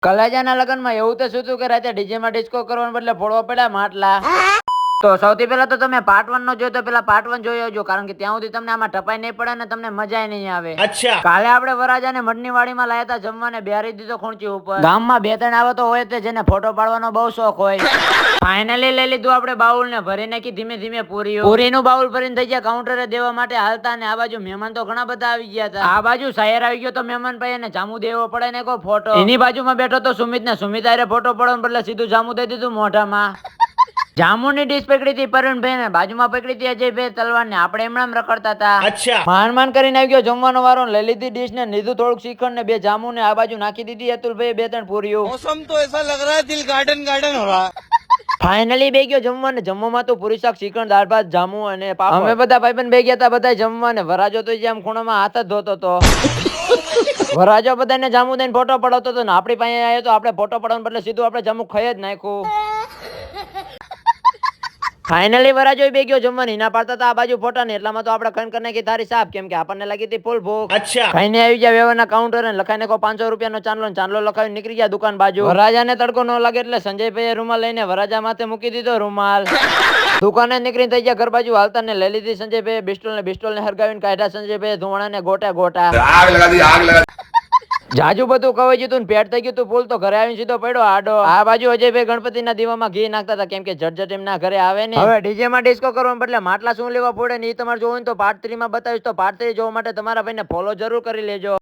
કલાજાના લગ્નમાં એવું તો શું હતું કે રાતે ડીજે માં ડિસ્કો કરવાને બદલે ફોડવા પડ્યા માટલા. તો સૌથી પહેલા તો તમે પાર્ટ 1 નો જોયો તો પેલા પાર્ટ 1 જોઈ આવજો, કારણ કે ત્યાં સુધી તમને આમાં ટપાઈ નહીં પડે ને તમને મજા નહીં આવે. અચ્છા. કાલે આપણે વરાજાને મઢની વાડીમાં લાયા હતા જમવાને, બેહારી દીધો ખૂણચી ઉપર. ગામમાં બે ત્રણ આવો તો હોય તે જેને ફોટો પાડવાનો બહુ શોખ હોય. ફાઇનલી લઈ લીધું આપણે બાઉલ ને ભરી નાખી ધીમે ધીમે પૂરીઓ. પૂરીનું બાઉલ ભરીને થઈ ગયા કાઉન્ટરે દેવા માટે હાલતા, ને આ બાજુ મહેમાન તો ઘણા બધા આવી ગયા હતા. આ બાજુ શાયર આવી ગયો તો મહેમાન ભાઈ એને જામુ દેવો પડે ને કોઈ ફોટો. એની બાજુમાં બેઠો તો સુમિત ને સુમિત આરે ફોટો પડવાનો બદલે સીધું જામુ દઈ દીધું મોઢામાં. જામુની ડીશ પકડી હતી પરવીનભાઈ ને, બાજુમાં પકડી હતી અજયભાઈ તલવાર ને. આપણે એમણામ રખડતા હતા. અચ્છા. માન કરીને આવી ગયો જમવાનો વારો, લઈ લીધી ડીશ ને લીધું થોડુંક શ્રીખંડ ને બે જામુ ને આ બાજુ નાખી દીધી અતુલભાઈ બે ત્રણ પૂરીઓ. मौसम तो ऐसा लग रहा है दिल गार्डन गार्डन हो रहा है. ફાઇનલી બે ગયો જમવા ને. જમવામાં તો પૂરી શાક શ્રીખંડ દાળ ભાત જામુ અને પાપડ. અમે બધા ભાઈબંધ બે ગયા હતા બધા જમવા ને. વરાજો તો જેમ ખૂણામાં હાથ જ ધોતો હતો. વરાજો બધાને જામુ દઈને ફોટો પડાવતો હતો ને આપણી પાસે આવ્યો તો આપણે ફોટો પડાવવાનું બદલે સીધું આપણે જામુ ખાઈ જ નાખ્યું. ફાઇનલી વરાજો બે ગયો જમવાની ના પાડતા હતા આ બાજુ ફોટા ને, એટલામાં તો આપણે ખંડ કરી નાખી તારી સાફ, કેમ કે આપણને લાગી હતી ફૂલ ભૂખ. અચ્છા. ખાઈને આવી ગયા વ્યવહારના કાઉન્ટર ને લખાઈને કો 500 રૂપિયાનો ચાંદલો લખાવી નીકળી ગયા દુકાન બાજુ. વરાજાને તડકો ન લાગે એટલે સંજયભાઈએ રૂમાલ લઈને વરાજા માથે મૂકી દીધો રૂમાલ. દુકાને નીકળીને થઈ ગયા ઘર બાજુ હાલતા ને લઈ લીધી સંજયભાઈએ પિસ્ટોલ ને હરગાવીને કાઢ્યા સંજયભાઈએ ધુવાણા ને ગોટા. આગ લગા દી. જાજુ બધું કવાઈ ગયું તું, પેટ થઈ ગયું તું ફૂલ, તો ઘરે આવીને સીધો પડ્યો આડો. આ બાજુ અજયભાઈ ગણપતિના દીવામાં ઘી નાખતા હતા, કેમ કે જટ એમના ઘરે આવે ને. હવે ડીજે માં ડિસ્કો કરવા બદલે માટલા શું લેવા પડે ને એ તમારે જોવું તો પાર્ટ 3 માં બતાવીશ. તો પાર્ટ 3 જોવા માટે તમારા ભાઈને ફોલો જરૂર કરી લેજો.